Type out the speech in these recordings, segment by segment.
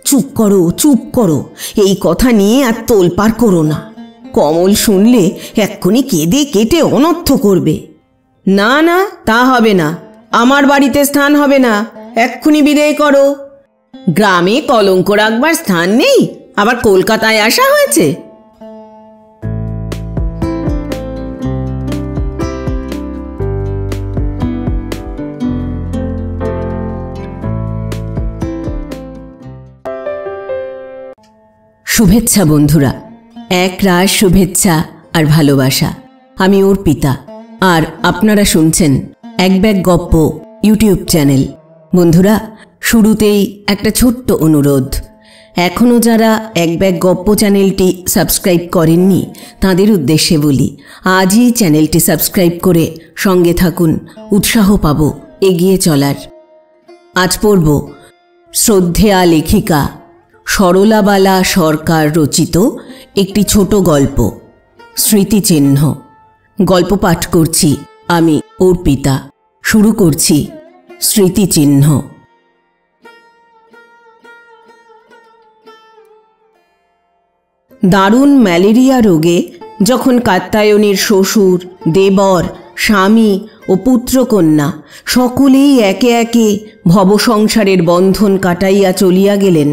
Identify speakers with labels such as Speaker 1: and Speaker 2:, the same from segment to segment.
Speaker 1: চুপ করো, চুপ করো, এই কথা নিয়ে আর তোলপাড় করো না। কমল শুনলে এক্ষুনি কেঁদে কেটে অনর্থ করবে। না না, তা হবে না, আমার বাড়িতে স্থান হবে না, এক্ষুনি বিদায় করো। গ্রামে কলঙ্ক রাখবার স্থান নেই, আবার কলকাতায় আসা হয়েছে। শুভেচ্ছা বন্ধুরা, এক রাশ শুভেচ্ছা আর ভালোবাসা। আমি অর্পিতা, আর আপনারা শুনছেন এক ব্যাগ গপ্প ইউটিউব চ্যানেল। বন্ধুরা, শুরুতেই একটা ছোট্ট অনুরোধ, এখনও যারা এক ব্যাগ গপ্প চ্যানেলটি সাবস্ক্রাইব করেননি তাদের উদ্দেশ্যে বলি, আজই চ্যানেলটি সাবস্ক্রাইব করে সঙ্গে থাকুন, উৎসাহ পাব এগিয়ে চলার। আজ পড়ব শ্রদ্ধেয়া লেখিকা সরলাবালা সরকার রচিত একটি ছোট গল্প, স্মৃতিচিহ্ন। গল্প পাঠ করছি আমি অর্পিতা। শুরু করছি স্মৃতিচিহ্ন। দারুণ ম্যালেরিয়া রোগে যখন কাত্যায়নীর শ্বশুর, দেবর, স্বামী ও পুত্রকন্যা সকলেই একে একে ভবসংসারের বন্ধন কাটাইয়া চলিয়া গেলেন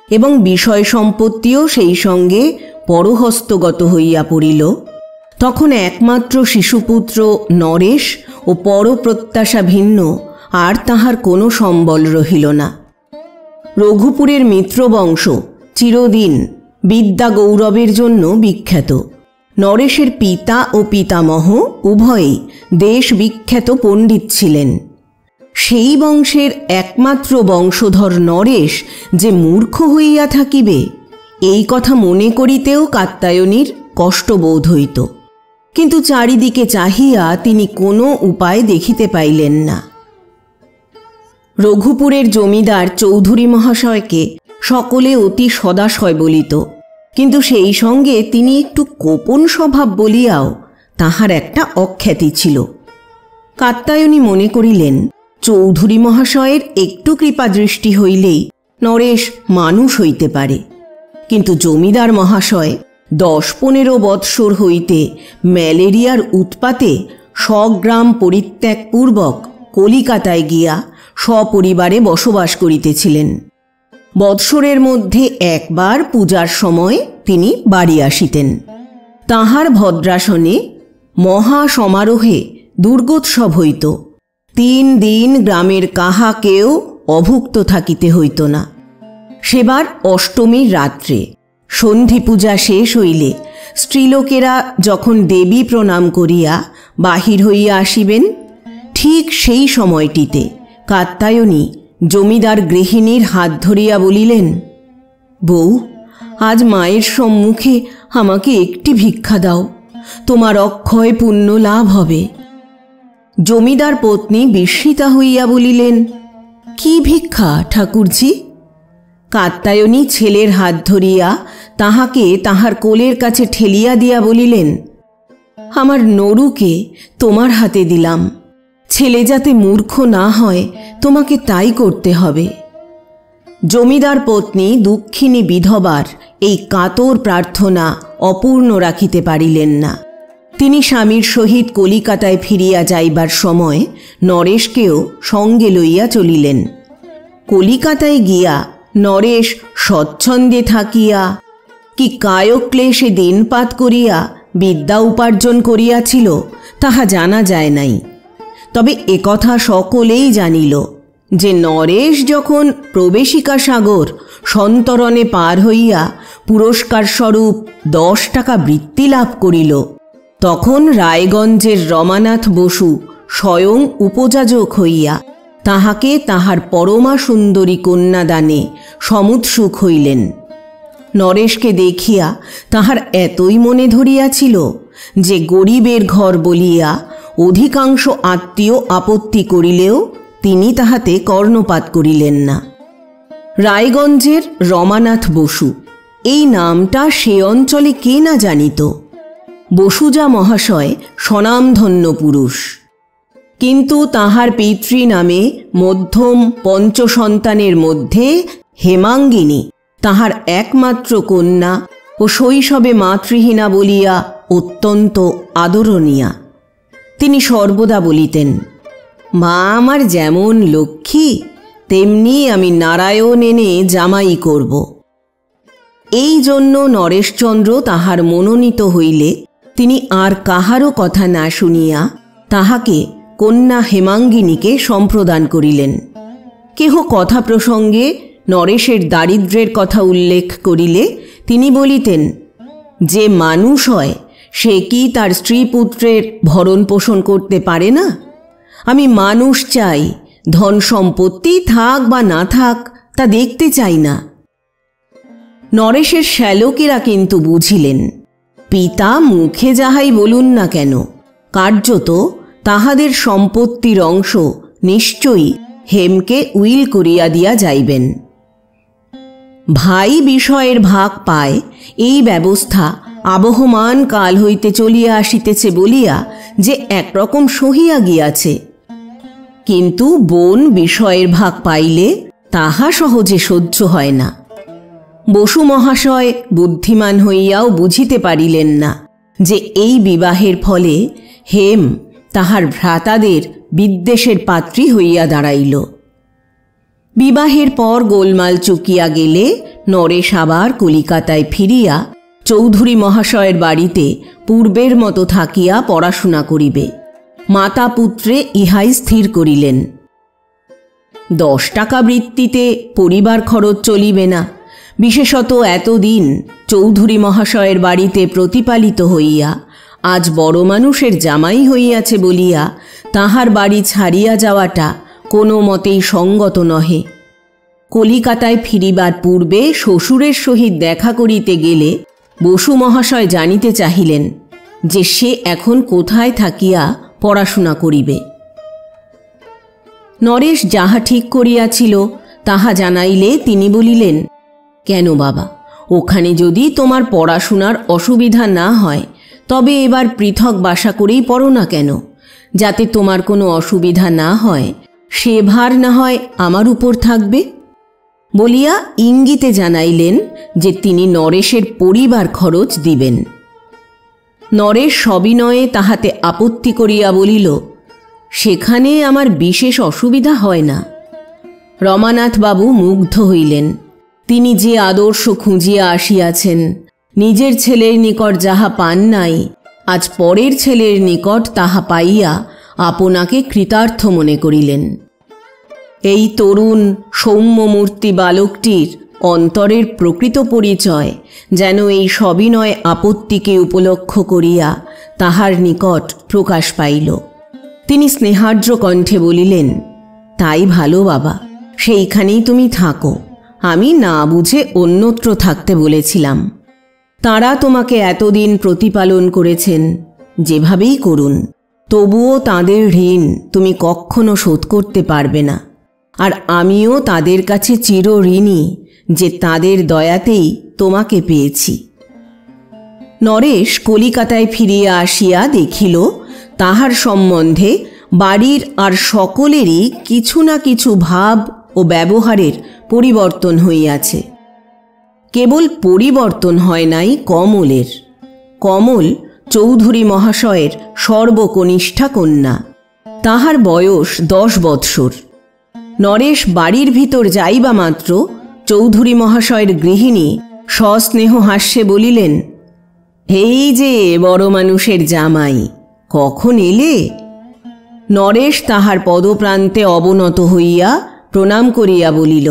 Speaker 1: এবং বিষয় সম্পত্তিও সেই সঙ্গে পরহস্তগত হইয়া পড়িল, তখন একমাত্র শিশুপুত্র নরেশ ও পরপ্রত্যাশা ভিন্ন আর তাহার কোনো সম্বল রহিল না। রঘুপুরের মিত্রবংশ চিরদিন বিদ্যা গৌরবের জন্য বিখ্যাত। নরেশের পিতা ও পিতামহ উভয়েই দেশ বিখ্যাত পণ্ডিত ছিলেন। সেই বংশের একমাত্র বংশধর নরেশ যে মূর্খ হইয়া থাকিবে, এই কথা মনে করিতেও কাত্যায়নীর কষ্টবোধ হইত। কিন্তু চারিদিকে চাহিয়া তিনি কোনো উপায় দেখিতে পাইলেন না। রঘুপুরের জমিদার চৌধুরী মহাশয়কে সকলে অতি সদাশয় বলিত, কিন্তু সেই সঙ্গে তিনি একটু গোপন স্বভাব বলিয়াও তাহার একটা অখ্যাতি ছিল। কাত্যায়নী মনে করিলেন, চৌধুরী মহাশয়ের একটু কৃপা দৃষ্টি হইলেই নরেশ মানুষ হইতে পারে। কিন্তু জমিদার মহাশয় 10-15 বৎসর হইতে ম্যালেরিয়ার উৎপাতে স্বগ্রাম পরিত্যাগপূর্বক কলিকাতায় গিয়া সপরিবারে বসবাস করিতেছিলেন। বৎসরের মধ্যে একবার পূজার সময় তিনি বাড়ি আসিতেন। তাহার ভদ্রাসনে মহা সমারোহে দুর্গোৎসব হইত। 3 দিন গ্রামের কাহাকেও অভুক্ত থাকিতে হইত না। সেবার অষ্টমীর রাত্রে সন্ধি পূজা শেষ হইলে স্ত্রীলোকেরা যখন দেবী প্রণাম করিয়া বাহির হইয়া আসিবেন, ঠিক সেই সময়টিতে কাত্যায়নী জমিদার গৃহিণীর হাত ধরিয়া বলিলেন, বউ, আজ মায়ের সম্মুখে আমাকে একটি ভিক্ষা দাও, তোমার অক্ষয় পুণ্য লাভ হবে। জমিদার পত্নী বিস্মিতা হইয়া বলিলেন, কি ভিক্ষা ঠাকুরজি? কাত্যায়নী ছেলের হাত ধরিয়া তাহাকে তাহার কোলের কাছে ঠেলিয়া দিয়া বলিলেন, আমার নরুকে তোমার হাতে দিলাম, ছেলে যাতে মূর্খ না হয় তোমাকে তাই করতে হবে। জমিদার পত্নী দুঃখিনী বিধবার এই কাতর প্রার্থনা অপূর্ণ রাখিতে পারিলেন না। তিনি স্বামীর সহিত কলিকাতায় ফিরিয়া যাইবার সময় নরেশকেও সঙ্গে লইয়া চলিলেন। কলিকাতায় গিয়া নরেশ স্বচ্ছন্দে থাকিয়া কি কায়ক্লেশে দিনপাত করিয়া বিদ্যা উপার্জন করিয়াছিল তাহা জানা যায় নাই। তবে একথা সকলেই জানিল যে নরেশ যখন প্রবেশিকা সাগর সন্তরণে পার হইয়া পুরস্কার স্বরূপ 10 টাকা বৃত্তি লাভ করিল, তখন রায়গঞ্জের রমানাথ বসু স্বয়ং উপযাজক হইয়া তাহাকে তাহার পরমা সুন্দরী কন্যাদানে সমুৎসুক হইলেন। নরেশকে দেখিয়া তাহার এতই মনে ধরিয়াছিল যে গরিবের ঘর বলিয়া অধিকাংশ আত্মীয় আপত্তি করিলেও তিনি তাহাতে কর্ণপাত করিলেন না। রায়গঞ্জের রমানাথ বসু এই নামটা সে অঞ্চলে কে না জানিত। বসুজা মহাশয় স্বনামধন্য পুরুষ, কিন্তু তাহার পিতৃ নামে মধ্যম 5 সন্তানের মধ্যে হেমাঙ্গিনী তাহার একমাত্র কন্যা ও শৈশবে মাতৃহীনা বলিয়া অত্যন্ত আদরণীয়া। তিনি সর্বদা বলিতেন, মা আমার যেমন লক্ষ্মী তেমনি আমি নারায়ণ এনে জামাই করব। এই জন্য নরেশচন্দ্র তাহার মনোনীত হইলে তিনি আর কাহারও কথা না শুনিয়া তাহাকে কন্যা হেমাঙ্গিনীকে সম্প্রদান করিলেন। কেহ কথা প্রসঙ্গে নরেশের দারিদ্র্যের কথা উল্লেখ করিলে তিনি বলিতেন, যে মানুষ হয় সে কি তার স্ত্রী পুত্রের ভরণ পোষণ করতে পারে না? আমি মানুষ চাই, ধন সম্পত্তি থাক বা না থাক তা দেখতে চাই না। নরেশের শ্যালকেরা কিন্তু বুঝিলেন, পিতা মুখে যাহাই বলুন না কেন, কার্যত তাহাদের সম্পত্তির অংশ নিশ্চয়ই হেমকে উইল করিয়া দিয়া যাইবেন। ভাই বিষয়ের ভাগ পায় এই ব্যবস্থা আবহমান কাল হইতে চলিয়া আসিতেছে বলিয়া যে একরকম সহিয়া গিয়াছে, কিন্তু বোন বিষয়ের ভাগ পাইলে তাহা সহজে সহ্য হয় না। বসু মহাশয় বুদ্ধিমান হইয়াও বুঝিতে পারিলেন না যে এই বিবাহের ফলে হেম তাহার ভ্রাতাদের বিদ্বেষের পাত্রী হইয়া দাঁড়াইল। বিবাহের পর গোলমাল চুকিয়া গেলে নরেশ আবার কলিকাতায় ফিরিয়া চৌধুরী মহাশয়ের বাড়িতে পূর্বের মতো থাকিয়া পড়াশোনা করিবে। মাতা পুত্রে ইহাই স্থির করিলেন। 10 টাকা বৃত্তিতে পরিবার খরচ চলিবে না, বিশেষত এতদিন চৌধুরী মহাশয়ের বাড়িতে প্রতিপালিত হইয়া আজ বড় মানুষের জামাই হইয়াছে বলিয়া তাহার বাড়ি ছাড়িয়া যাওয়াটা কোনো মতেই সঙ্গত নহে। কলিকাতায় ফিরিবার পূর্বে শ্বশুরের সহিত দেখা করিতে গেলে বসু মহাশয় জানিতে চাহিলেন যে সে এখন কোথায় থাকিয়া পড়াশোনা করিবে। নরেশ যাহা ঠিক করিয়াছিল তাহা জানাইলে তিনি বলিলেন, কেন বাবা, ওখানে যদি তোমার পড়াশোনার অসুবিধা না হয় তবে এবার পৃথক বাসা করেই পড়ো না কেন? যাতে তোমার কোনো অসুবিধা না হয় সে ভার না হয় আমার উপর থাকবে বলিয়া ইঙ্গিতে জানাইলেন যে তিনি নরেশের পরিবার খরচ দিবেন। নরেশ সবিনয়ে তাহাতে আপত্তি করিয়া বলিল, সেখানে আমার বিশেষ অসুবিধা হয় না। রমানাথবাবু মুগ্ধ হইলেন। তিনি যে আদর্শ খুঁজিয়া আসিয়াছেন, নিজের ছেলের নিকট যাহা পান নাই আজ পরের ছেলের নিকট তাহা পাইয়া আপনাকে কৃতার্থ মনে করিলেন। এই তরুণ সৌম্যমূর্তি বালকটির অন্তরের প্রকৃত পরিচয় যেন এই সবিনয় আপত্তিকে উপলক্ষ করিয়া তাহার নিকট প্রকাশ পাইল। তিনি স্নেহার্দ্র কণ্ঠে বলিলেন, তাই ভালো বাবা, সেইখানেই তুমি থাকো। আমি না বুঝে অন্যত্র থাকতে বলেছিলাম। তাঁরা তোমাকে এতদিন প্রতিপালন করেছেন, যেভাবেই করুন, তবুও তাঁদের ঋণ তুমি কখনো শোধ করতে পারবে না। আর আমিও তাদের কাছে চিরঋণী যে তাদের দয়াতেই তোমাকে পেয়েছি। নরেশ কলিকাতায় ফিরিয়া আসিয়া দেখিল তাহার সম্বন্ধে বাড়ির আর সকলেরই কিছু না কিছু ভাব ও ব্যবহারের পরিবর্তন হইয়াছে। কেবল পরিবর্তন হয় নাই কমলের। কমল চৌধুরী মহাশয়ের সর্বকনিষ্ঠা কন্যা। তাহার বয়স 10 বৎসর। নরেশ বাড়ির ভিতর যাইবা মাত্র চৌধুরী মহাশয়ের গৃহিণী সস্নেহ হাস্যে বলিলেন, এই যে বড় মানুষের জামাই, কখন এলে? নরেশ তাহার পদপ্রান্তে অবনত হইয়া প্রণাম করিয়া বলিল,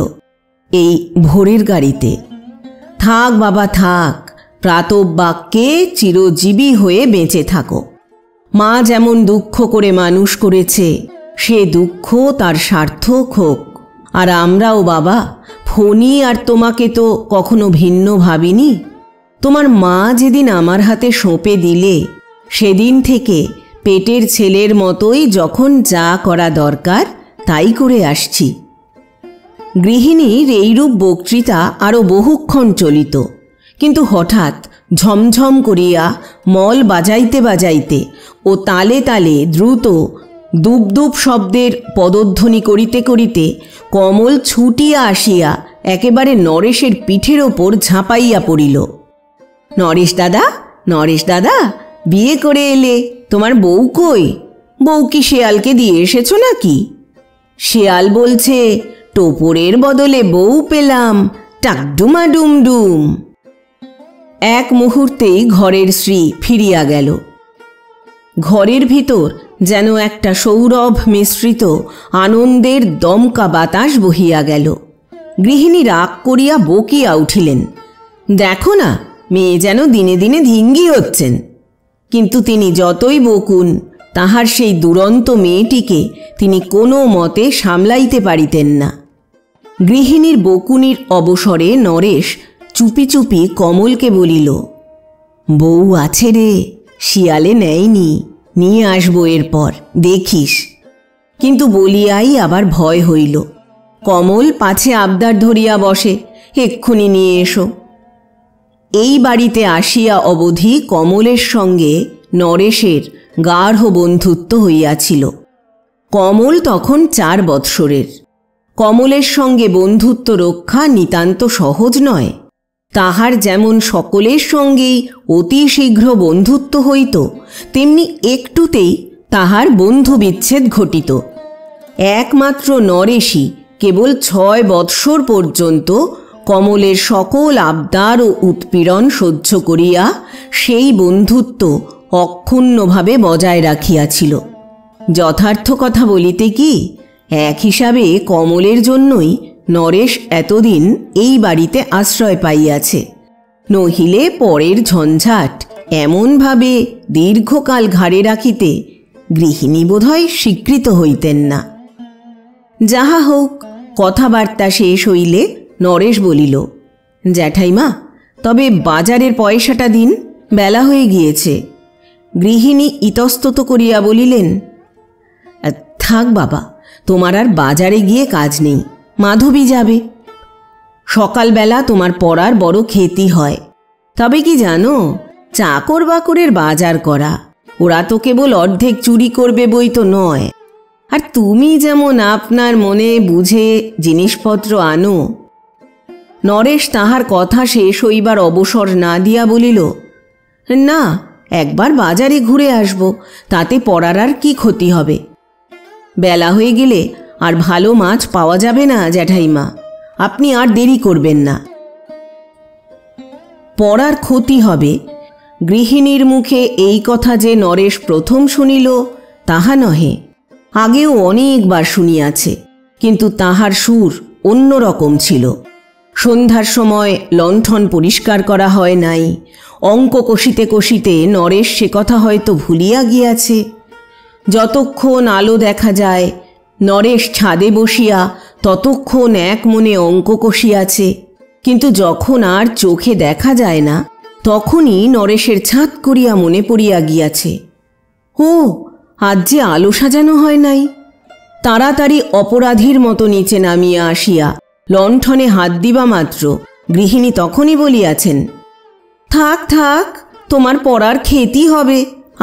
Speaker 1: এই ভোরের গাড়িতে। থাক বাবা থাক, প্রাতঃবাক্যে চিরজীবী হয়ে বেঁচে থাকো। মা যেমন দুঃখ করে মানুষ করেছে, সে দুঃখ তার সার্থক হোক। আর আমরাও বাবা, ফণি আর তোমাকে তো কখনো ভিন্ন ভাবিনি। তোমার মা যেদিন আমার হাতে সঁপে দিলে, সেদিন থেকে পেটের ছেলের মতোই যখন যা করা দরকার তাই করে আসছি। গৃহিণীর এইরূপ বক্তৃতা আরও বহুক্ষণ চলিত, কিন্তু হঠাৎ ঝমঝম করিয়া মল বাজাইতে বাজাইতে ও তালে তালে দ্রুত দুপ দুপ শব্দের পদধ্বনি করিতে করিতে কমল ছুটিয়া আসিয়া একেবারে নরেশের পিঠের ওপর ঝাঁপাইয়া পড়িল। নরেশ দাদা, নরেশ দাদা, বিয়ে করে এলে, তোমার বউ কই? বউ কি শেয়ালকে দিয়ে এসেছো নাকি? শেয়াল বলছে, টোপরের বদলে বউ পেলাম, টাকডুমা ডুমডুম। এক মুহূর্তেই ঘরের শ্রী ফিরিয়া গেল। ঘরের ভিতর যেন একটা সৌরভ মিশ্রিত আনন্দের দমকা বাতাস বহিয়া গেল। গৃহিণী রাগ করিয়া বকিয়া উঠিলেন, দেখো না, মেয়ে যেন দিনে দিনে ধিঙ্গি হচ্ছেন। কিন্তু তিনি যতই বকুন, তাহার সেই দুরন্ত মেয়েটিকে তিনি কোনো মতে সামলাইতে পারিতেন না। গৃহিণীর বকুনির অবসরে নরেশ চুপি চুপি কমলকে বলিল, বউ আছে রে, শিয়ালে নেয়নি, নিয়ে আসবো এরপর, দেখিস। কিন্তু বলিয়াই আবার ভয় হইল। কমল পাছে আবদার ধরিয়া বসে, এক্ষুনি নিয়ে এসো। এই বাড়িতে আসিয়া অবধি কমলের সঙ্গে নরেশের গাঢ় বন্ধুত্ব হইয়াছিল। কমল তখন 4 বৎসরের। কমলের সঙ্গে বন্ধুত্ব রক্ষা নিতান্ত সহজ নয়। তাহার যেমন সকলের সঙ্গেই অতি শীঘ্র বন্ধুত্ব হইত, তেমনি একটুতেই তাহার বন্ধু বিচ্ছেদ ঘটিত। একমাত্র নরেশই কেবল 6 বৎসর পর্যন্ত কমলের সকল আবদার ও উৎপীড়ন সহ্য করিয়া সেই বন্ধুত্ব অক্ষুণ্ণভাবে বজায় রাখিয়াছিল। যথার্থ কথা বলিতে কি, এক হিসাবে কমলের জন্যই নরেশ এতদিন এই বাড়িতে আশ্রয় পাইয়াছে। নহিলে পরের ঝঞ্ঝাট এমনভাবে দীর্ঘকাল ঘাড়ে রাখিতে গৃহিণী বোধহয় স্বীকৃত হইতেন না। যাহা হোক, কথাবার্তা শেষ হইলে নরেশ বলিল, জ্যাঠাইমা, তবে বাজারের পয়সাটা দিন, বেলা হয়ে গিয়েছে। গৃহিণী ইতস্তত করিয়া বলিলেন, থাক বাবা, তোমার আর বাজারে গিয়ে কাজ নেই, মাধবী যাবে। সকালবেলা তোমার পড়ার বড় ক্ষতি হয়। তবে কি জানো, চাকর বাকরের বাজার করা, ওরা তো কেবল অর্ধেক চুরি করবে বই তো নয়। আর তুমি যেমন আপনার মনে বুঝে জিনিসপত্র আনো। নরেশ তাহার কথা শেষ হইবার অবসর না দিয়া বলিল, না, একবার বাজারে ঘুরে আসব, তাতে পড়ার আর কি ক্ষতি হবে? বেলা হয়ে গেলে আর ভালো মাছ পাওয়া যাবে না জ্যাঠাইমা, আপনি আর দেরি করবেন না। পড়ার ক্ষতি হবে, গৃহিণীর মুখে এই কথা যে নরেশ প্রথম শুনিল তাহা নহে, আগেও অনেকবার শুনিয়াছে, কিন্তু তাহার সুর অন্য রকম ছিল। সন্ধ্যার সময় লণ্ঠন পরিষ্কার করা হয় নাই, অঙ্ক কষিতে কষিতে নরেশ সে কথা হয়তো ভুলিয়া গিয়াছে। যতক্ষণ আলো দেখা যায়, নরেশ ছাদে বসিয়া ততক্ষণ এক মনে অঙ্ক কষিয়াছে, কিন্তু যখন আর চোখে দেখা যায় না, তখনই নরেশের ছাদ করিয়া মনে পড়িয়া গিয়াছে, ও আজ যে আলো সাজানো হয় নাই। তাড়াতাড়ি অপরাধীর মতো নিচে নামিয়া আসিয়া লণ্ঠনে হাত দিবা মাত্র গৃহিণী তখনই বলিয়াছেন, থাক থাক, তোমার পড়ার ক্ষতি হবে,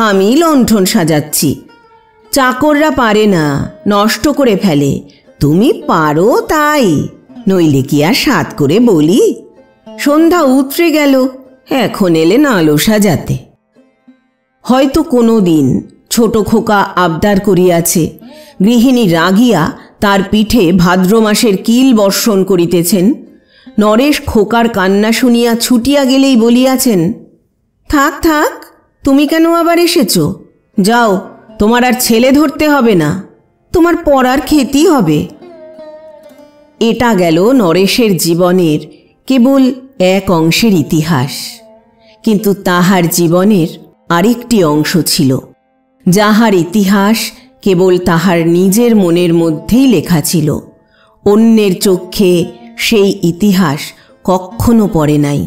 Speaker 1: আমি লণ্ঠন সাজাচ্ছি। চাকররা পারে না, নষ্ট করে ফেলে, তুমি পারো তাই, নইলে কি আর সাত করে বলি? সন্ধ্যা উতরে গেল, এখন এলেন আলো সাজাতে। হয়তো কোনো দিন ছোট খোকা আবদার করিয়াছে, গৃহিণী রাগিয়া তার পিঠে ভাদ্র মাসের কিল বর্ষণ করিতেছেন। নরেশ খোকার কান্না শুনিয়া ছুটিয়া গেলেই বলিয়াছেন, থাক থাক, তুমি কেন আবার এসেছ? যাও, তোমার আর ছেলে ধরতে হবে না, তোমার পড়ার ক্ষতি হবে। এটা গেল নরেশের জীবনের কেবল এক অংশের ইতিহাস, কিন্তু তাহার জীবনের আরেকটি অংশ ছিল, যাহার ইতিহাস কেবল তাহার নিজের মনের মধ্যেই লেখা ছিল। অন্যের চক্ষে সেই ইতিহাস কখনো পড়ে নাই।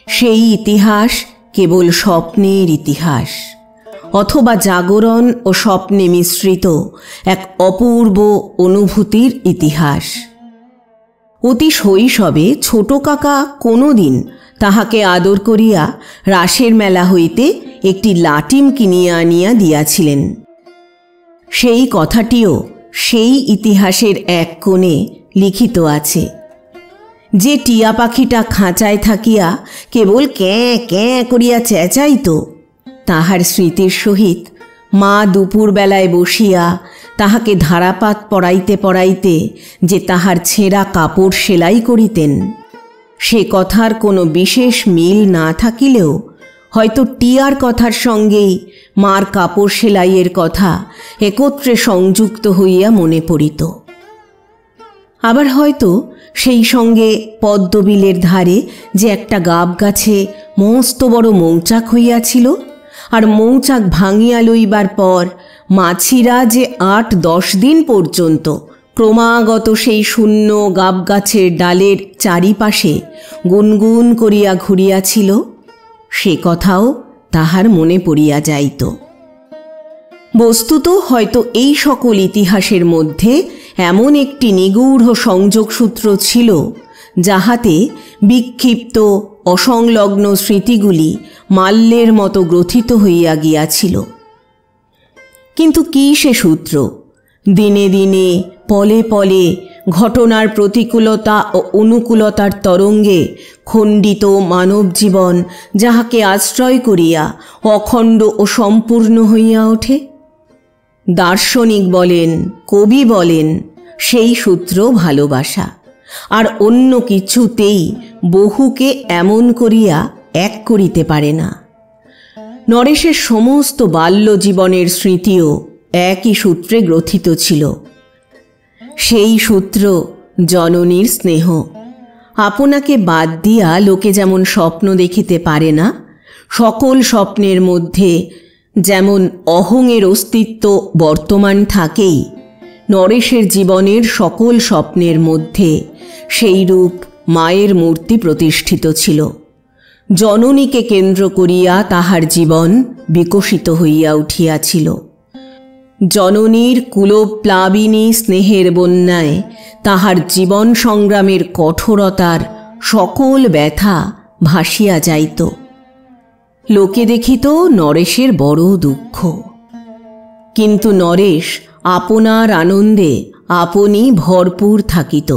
Speaker 1: সেই ইতিহাস কেবল স্বপ্নের ইতিহাস, অথবা জাগরণ ও স্বপ্নে মিশ্রিত এক অপূর্ব অনুভূতির ইতিহাস। অতি শৈশবে ছোট কাকা কোনো দিন তাহাকে আদর করিয়া রাসের মেলা হইতে একটি লাটিম কিনিয়া আনিয়া দিয়াছিলেন। সেই কথাটিও সেই ইতিহাসের এক কোণে লিখিত আছে। যে টিয়া পাখিটা খাঁচায় থাকিয়া কেবল ক্যাঁ ক্যাঁ করিয়া চেঁচাইত, তাহার স্মৃতির সহিত মা দুপুরবেলায় বসিয়া তাহাকে ধারাপাত পড়াইতে পড়াইতে যে তাহার ছেঁড়া কাপড় সেলাই করিতেন, সে কথার কোনো বিশেষ মিল না থাকিলেও হয়তো টিয়ার কথার সঙ্গেই মার কাপড় সেলাইয়ের কথা একত্রে সংযুক্ত হইয়া মনে পড়িত। আবার হয়তো সেই সঙ্গে পদ্মবিলের ধারে যে একটা গাব গাছে মস্ত বড় মৌচাক হইয়াছিল, আর মৌচাক ভাঙিয়া লইবার পর মাছিরা যে ৮-১০ দিন পর্যন্ত ক্রমাগত সেই শূন্য গাব গাছের ডালের চারিপাশে গুনগুন করিয়া ঘুরিয়াছিল, সে কথাও তাহার মনে পড়িয়া যাইত। বস্তুত হয়তো এই সকল ইতিহাসের মধ্যে এমন একটি নিগূঢ় সংযোগসূত্র ছিল, যাহাতে বিক্ষিপ্ত অসংলগ্ন স্মৃতিগুলি মাল্যের মতো গ্রথিত হইয়া গিয়াছিল। কিন্তু কি সে সূত্র? দিনে দিনে পলে পলে ঘটনার প্রতিকূলতা ও অনুকূলতার তরঙ্গে খণ্ডিত মানব জীবন যাহাকে আশ্রয় করিয়া অখণ্ড ও সম্পূর্ণ হইয়া ওঠে। দার্শনিক বলেন, কবি বলেন, সেই সূত্র ভালোবাসা, আর অন্য কিছুতেই বহুকে এমন করিয়া এক করিতে পারে না। নরেশের সমস্ত বাল্য জীবনের স্মৃতিও একই সূত্রে গ্রথিত ছিল। সেই সূত্র জননীর স্নেহ। আপনাকে বাদ দিয়া লোকে যেমন স্বপ্ন দেখিতে পারে না, সকল স্বপ্নের মধ্যে যেমন অহংয়ের অস্তিত্ব বর্তমান থাকেই, নরেশের জীবনের সকল স্বপ্নের মধ্যে সেইরূপ মায়ের মূর্তি প্রতিষ্ঠিত ছিল। জননীকে কেন্দ্র করিয়া তাহার জীবন বিকশিত হইয়া উঠিয়াছিল। জননীর কুলপ্লাবিনী স্নেহের বন্যায় তাহার জীবন সংগ্রামের কঠোরতার সকল ব্যথা ভাসিয়া যাইত। লোকে দেখিত নরেশের বড় দুঃখ, কিন্তু নরেশ আপনার আনন্দে আপনি ভরপুর থাকিত।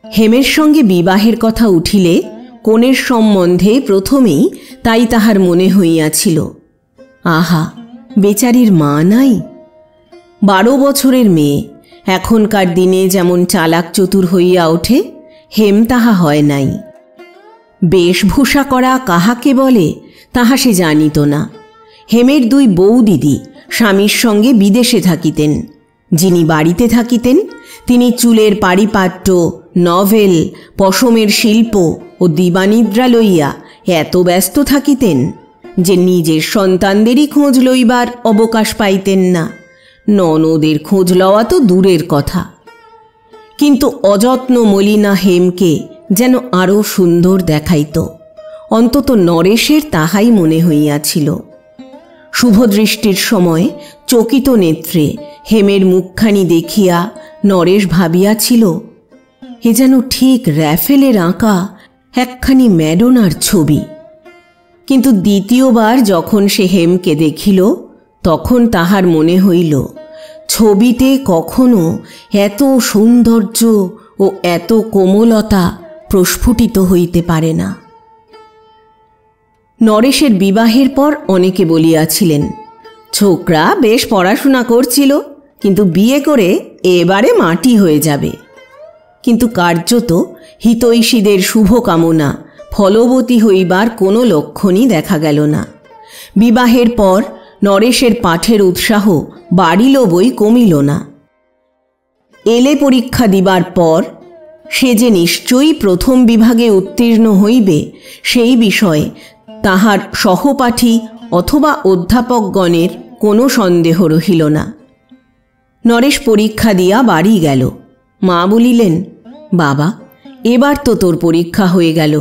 Speaker 1: হেমের সঙ্গে বিবাহের কথা উঠিলে কনের সম্বন্ধে প্রথমেই তাই তাহার মনে হইয়াছিল, আহা, বেচারির মা নাই। 12 বছরের মেয়ে এখনকার দিনে যেমন চালাক চতুর হইয়া ওঠে, হেম তাহা হয় নাই। বেশভূষা করা কাহাকে বলে তাহা সে জানিত না। হেমের 2 বৌদিদি স্বামীর সঙ্গে বিদেশে থাকিতেন। যিনি বাড়িতে থাকিতেন তিনি চুলের পারিপাট্য, নভেল, পশমের শিল্প ও দিবানিদ্রা লইয়া এত ব্যস্ত থাকিতেন যে নিজের সন্তানদেরই খোঁজ লইবার অবকাশ পাইতেন না। ননদের খোঁজ লওয়া তো দূরের কথা। কিন্তু অযত্ন মলিনা হেমকে যেন আরও সুন্দর দেখাইত, অন্তত নরেশের তাহাই মনে হইয়াছিল। শুভদৃষ্টির সময় চকিত নেত্রে হেমের মুখখানি দেখিয়া নরেশ ভাবিয়াছিল, এ যেন ঠিক র্যাফেলের আঁকা একখানি ম্যাডোনার ছবি। কিন্তু দ্বিতীয়বার যখন সে হেমকে দেখিল, তখন তাহার মনে হইল ছবিতে কখনো এত সৌন্দর্য ও এত কোমলতা প্রস্ফুটিত হইতে পারে না। নরেশের বিবাহের পর অনেকে বলিয়াছিলেন, ছোকরা বেশ পড়াশোনা করছিল, কিন্তু বিয়ে করে এবারে মাটি হয়ে যাবে। কিন্তু কার্যত হিতৈষীদের শুভকামনা ফলবতী হইবার কোনো লক্ষণই দেখা গেল না। বিবাহের পর নরেশের পাঠের উৎসাহ বাড়িল বই কমিল না। এলে পরীক্ষা দিবার পর সে যে নিশ্চয়ই প্রথম বিভাগে উত্তীর্ণ হইবে, সেই বিষয়ে তাহার সহপাঠী অথবা অধ্যাপকগণের কোনো সন্দেহ রহিল না। নরেশ পরীক্ষা দিয়া বাড়ি গেল। মা বলিলেন, বাবা, এবার তো তোর পরীক্ষা হয়ে গেল,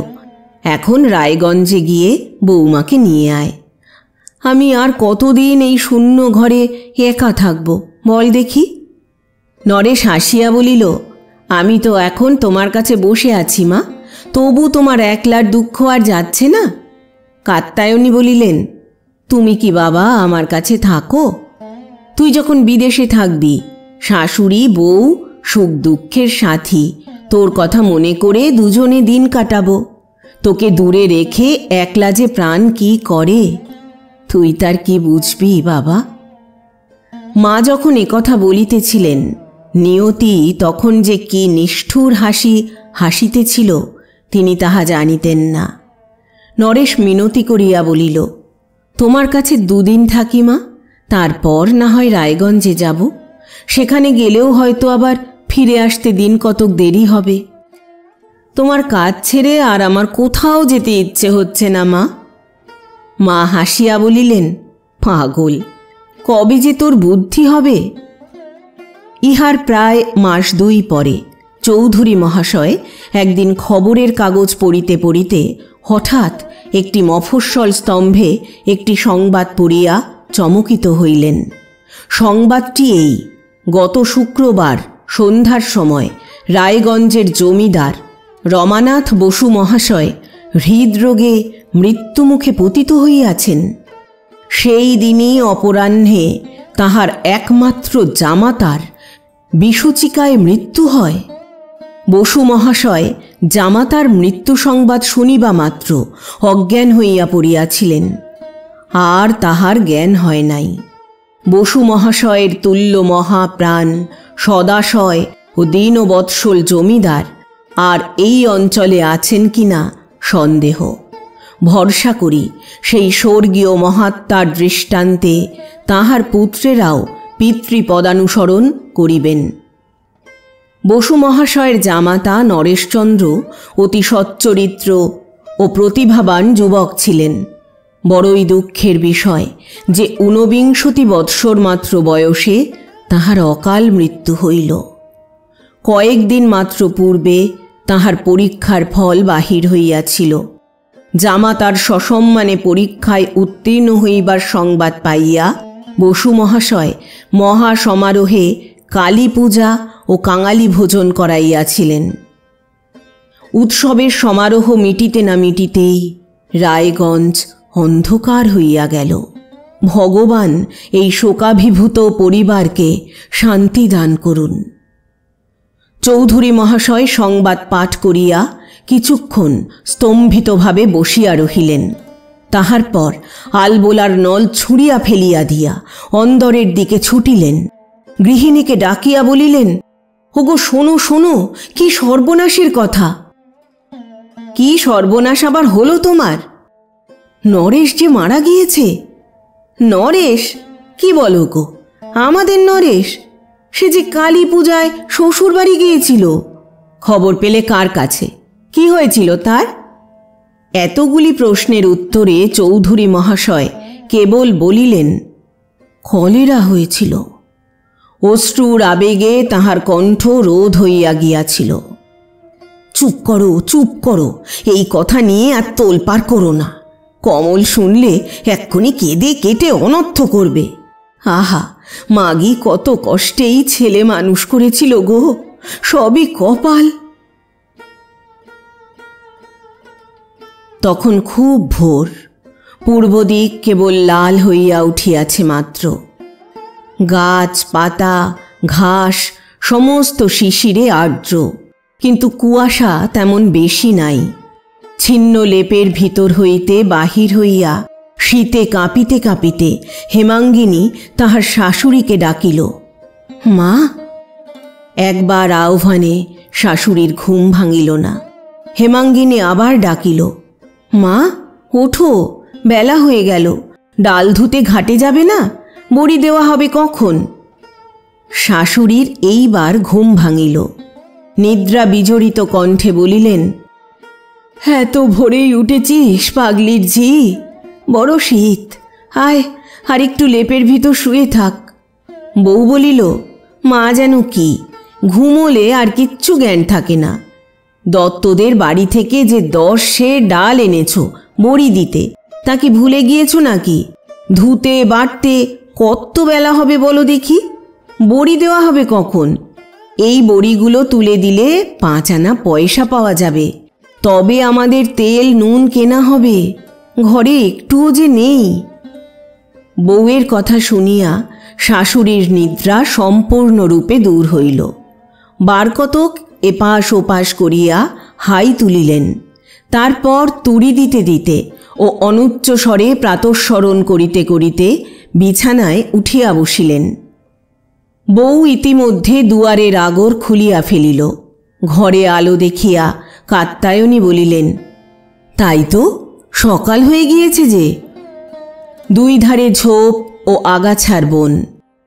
Speaker 1: এখন রায়গঞ্জে গিয়ে বৌমাকে নিয়ে আয়। আমি আর কতদিন এই শূন্য ঘরে একা থাকব বল দেখি? নরেশ হাসিয়া বলিল, আমি তো এখন তোমার কাছে বসে আছি মা, তবু তোমার একলার দুঃখ আর যাচ্ছে না। কাত্যায়নী বলিলেন, তুমি কি বাবা আমার কাছে থাকো? তুই যখন বিদেশে থাকবি, শাশুড়ি বউ সুখ দুঃখের সাথী, তোর কথা মনে করে দুজনে দিন কাটাবো। তোকে দূরে রেখে একলা যে প্রাণ কি করে, তুই তার কি বুঝবি বাবা? মা যখন একথা বলিতেছিলেন, নিয়তি তখন যে কি নিষ্ঠুর হাসি হাসিতেছিল তিনি তাহা জানিতেন না। নরেশ মিনতি করিয়া বলিল, তোমার কাছে 2 দিন থাকি মা, তারপর না হয় রায়গঞ্জে যাব। সেখানে গেলেও হয়তো আবার ফিরে আসতে দিন কতক দেরি হবে। তোমার কাজ ছেড়ে আর আমার কোথাও যেতে ইচ্ছে হচ্ছে না মা। মা হাসিয়া বলিলেন, পাগল, কবে যে তোর বুদ্ধি হবে। ইহার প্রায় মাস 2 পরে চৌধুরী মহাশয় একদিন খবরের কাগজ পড়িতে পড়িতে হঠাৎ একটি মফস্বল স্তম্ভে একটি সংবাদ পড়িয়া চমকিত হইলেন। সংবাদটি এই: গত শুক্রবার সন্ধ্যার সময় রায়গঞ্জের জমিদার রমানাথ বসু মহাশয় হৃদরোগে মৃত্যুমুখে পতিত হইয়াছেন। সেই দিনই অপরাহ্নে তাহার একমাত্র জামাতার বিষচিকায় মৃত্যু হয়। বসু মহাশয় জামাতার মৃত্যু সংবাদ শুনিবা মাত্র অজ্ঞান হইয়া পড়িয়াছিলেন, আর তাহার জ্ঞান হয় নাই। বসু মহাশয়ের তুল্য মহাপ্রাণ সদাশয় ও দীনবৎসল জমিদার আর এই অঞ্চলে আছেন কিনা সন্দেহ। ভরসা করি সেই স্বর্গীয় মহাত্মার দৃষ্টান্তে তাহার পুত্রেরাও পিতৃপদানুসরণ করিবেন। বসু মহাশয়ের জামাতা নরেশচন্দ্র অতি সচ্চরিত্র ও প্রতিভাবান যুবক ছিলেন। বড়ই দুঃখের বিষয় যে 49 বৎসর মাত্র বয়সে তাহার অকাল মৃত্যু হইল। কয়েকদিন মাত্র পূর্বে তাহার পরীক্ষার ফল বাহির হইয়াছিল। জামাতার সসম্মানে পরীক্ষায় উত্তীর্ণ হইবার সংবাদ পাইয়া বসু মহাশয় মহা সমারোহে কালী পূজা ও কাঙালি ভোজন করাইয়াছিলেন। উৎসবের সমারোহ মিটিতে না মিটিতেই রায়গঞ্জ অন্ধকার হইয়া গেল। ভগবান এই শোকাভিভূত পরিবারকে শান্তি দান করুন। চৌধুরী মহাশয় সংবাদ পাঠ করিয়া কিছুক্ষণ স্তম্ভিতভাবে বসিয়া রহিলেন। তাহার পর আলবোলার নল ছুঁড়িয়া ফেলিয়া দিয়া অন্দরের দিকে ছুটিলেন। গৃহিণীকে ডাকিয়া বলিলেন, ওগো শোনো শোনো, কি সর্বনাশের কথা। কি সর্বনাশ আবার হলো তোমার? নরেশ যে মারা গিয়েছে। নরেশ? কি বলো গো? আমাদের নরেশ? সে যে কালী পূজায় শ্বশুর বাড়ি গিয়েছিল। খবর পেলে কার কাছে? কি হয়েছিল তার? এতগুলি প্রশ্নের উত্তরে চৌধুরী মহাশয় কেবল বলিলেন, কলেরা হয়েছিল। অশ্রুর আবেগে তাহার কণ্ঠ রোধ হইয়া গিয়াছিল। চুপ করো, চুপ করো, এই কথা নিয়ে আর তোলপাড় করো না। কমল শুনলে এক্ষুনি কেঁদে কেটে অনর্থ করবে। আহা, মাগি কত কষ্টেই ছেলে মানুষ করেছিল গো, সবই কপাল। তখন খুব ভোর, পূর্ব দিক কেবল লাল হইয়া উঠিয়াছে মাত্র। গাছ পাতা ঘাস সমস্ত শিশিরে আর্দ্র, কিন্তু কুয়াশা তেমন বেশি নাই। ছিন্ন লেপের ভিতর হইতে বাহির হইয়া শীতে কাঁপিতে কাঁপিতে হেমাঙ্গিনী তাহার শাশুড়িকে ডাকিল, মা। একবার আহ্বানে শাশুড়ির ঘুম ভাঙিল না। হেমাঙ্গিনী আবার ডাকিল, মা ওঠো, বেলা হয়ে গেল, ডাল ধুতে ঘাটে যাবে না? বড়ি দেওয়া হবে কখন? শাশুড়ির এইবার ঘুম ভাঙিল। নিদ্রা বিজড়িত কণ্ঠে বলিলেন, হ্যাঁ তো ভোরেই উঠেছিস পাগলির ঝি? বড় শীত, আয় আর একটু লেপের ভিতর শুয়ে থাক। বউ বলিল, মা যেন কি, ঘুমোলে আর কিচ্ছু জ্ঞান থাকে না। দত্তদের বাড়ি থেকে যে 10 সের ডাল এনেছ বড়ি দিতে, তা কি ভুলে গিয়েছ নাকি? ধুতে বাটতে কত বেলা হবে বলো দেখি? বড়ি দেওয়া হবে কখন? এই বড়িগুলো তুলে দিলে 5 আনা পয়সা পাওয়া যাবে, তবে আমাদের তেল নুন কেনা হবে। ঘরে একটুও যে নেই। বউয়ের কথা শুনিয়া শাশুড়ির নিদ্রা সম্পূর্ণরূপে দূর হইল। বারকতক এপাশ ওপাশ করিয়া হাই তুলিলেন। তারপর তুড়ি দিতে দিতে ও অনুচ্চ স্বরে প্রাতঃস্মরণ করিতে করিতে বিছানায় উঠিয়া বসিলেন। বউ ইতিমধ্যে দুয়ারের আগর খুলিয়া ফেলিল। ঘরে আলো দেখিয়া কাত্যায়নী বলিলেন, তাই তো, সকাল হয়ে গিয়েছে যে। দুই ধারে ঝোপ ও আগাছার বন,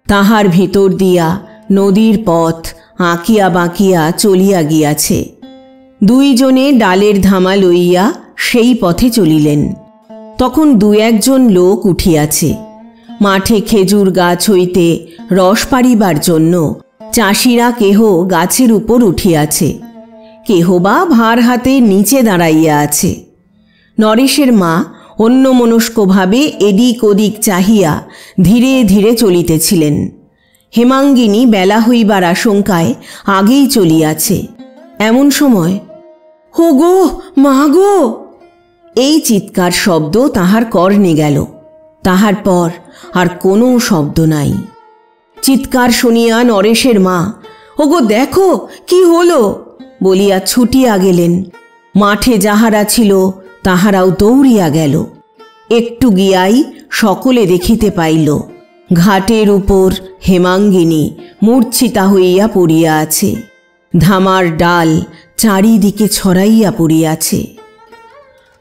Speaker 1: তাহার ভিতর দিয়া নদীর পথ আঁকিয়া বাঁকিয়া চলিয়া গিয়াছে। দুইজনে ডালের ধামা লইয়া সেই পথে চলিলেন। তখন দু একজন লোক উঠিয়াছে। মাঠে খেজুর গাছ হইতে রস পাড়িবার জন্য চাষিরা কেহ গাছের উপর উঠিয়াছে, কেহ বা ভার হাতে নিচে দাঁড়াইয়া আছে। নরেশের মা অন্যমনস্কভাবে এদিক ওদিক চাহিয়া ধীরে ধীরে চলিতেছিলেন। হেমাঙ্গিনী বেলা হইবার আশঙ্কায় আগেই চলিয়াছে। এমন সময়, হো গো, মা গো, এই চিৎকার শব্দ তাহার কর্ণে গেল। তাহার পর আর কোনো শব্দ নাই। চিৎকার শুনিয়া নরেশের মা, ওগো দেখো কি হলো, বলিয়া ছুটিয়া গেলেন। মাঠে যাহারা ছিল তাহারাও দৌড়িয়া গেল। একটু গিয়াই সকলে দেখিতে পাইল, ঘাটের উপর হেমাঙ্গিনী মূর্ছিতা হইয়া পড়িয়া আছে। ধামার ডাল চারিদিকে ছড়াইয়া পড়িয়াছে।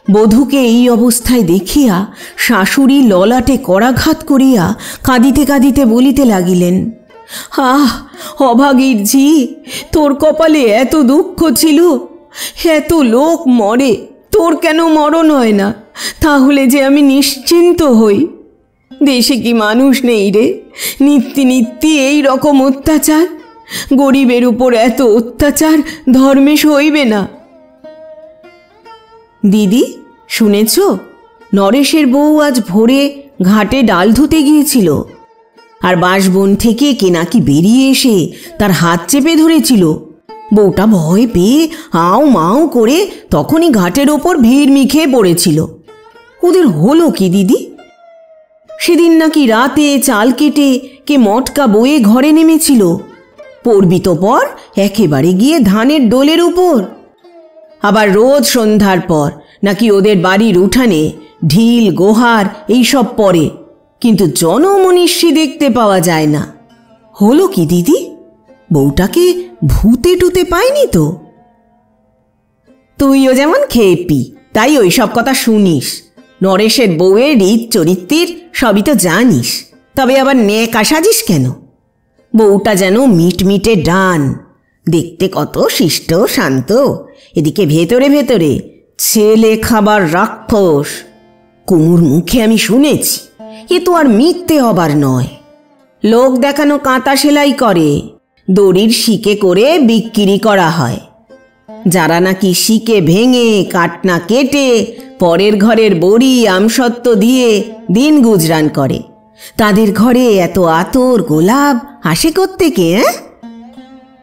Speaker 1: বধূকে এই অবস্থায় দেখিয়া শাশুড়ি ললাটে করাঘাত করিয়া কাঁদিতে কাঁদিতে বলিতে লাগিলেন, আহ অভাগীর ঝি, তোর কপালে এত দুঃখ ছিল, এত লোক মরে, তোর কেন মরণ হয় না? তাহলে যে আমি নিশ্চিন্ত হই। দেশে কি মানুষ নেই রে? নিত্যি নিত্যি এই রকম অত্যাচার, গরিবের উপর এত অত্যাচার ধর্মে সইবে না। দিদি, শুনেছ, নরেশের বউ আজ ভোরে ঘাটে ডাল ধুতে গিয়েছিল, আর বাঁশবন থেকে কে নাকি বেরিয়ে এসে তার হাত চেপে ধরেছিল। বউটা ভয় পেয়ে আও মাও করে তখনই ঘাটের ওপর ভিড় মিখে পড়েছিল। ওদের হলো কি দিদি? সেদিন নাকি রাতে চাল কেটে কে মটকা বয়ে ঘরে নেমেছিল, পড়বি তো পর একেবারে গিয়ে ধানের ডোলের উপর। আবার রোজ সন্ধ্যার পর নাকি ওদের বাড়ির উঠানে ঢিল গোহার এইসব পড়ে, কিন্তু জনমনীষী দেখতে পাওয়া যায় না। হলো কি দিদি? বউটাকে ভূতে টুতে পায়নি তো? তুইও যেমন খেপি, তাই ওইসব কথা শুনিস। নরেশের বউয়ের রীত চরিত্রের সবই তো জানিস, তবে আবার নেকা সাজিস কেন? বউটা যেন মিটমিটে ডান, দেখতে কত শিষ্ট শান্ত, এদিকে ভেতরে ভেতরে ছেলে খাবার রাক্ষস। কুমুর মুখে আমি শুনেছি, এ তো আর মিথ্যে হবার নয়। লোক দেখানো কাঁথা সেলাই করে, দড়ির শিকে করে বিক্রি করা হয়। যারা নাকি শিকে ভেঙে কাটনা কেটে পরের ঘরের বড়ি আমসত্ব দিয়ে দিন গুজরান করে, তাদের ঘরে এত আতর গোলাপ আসে কোত্থেকে?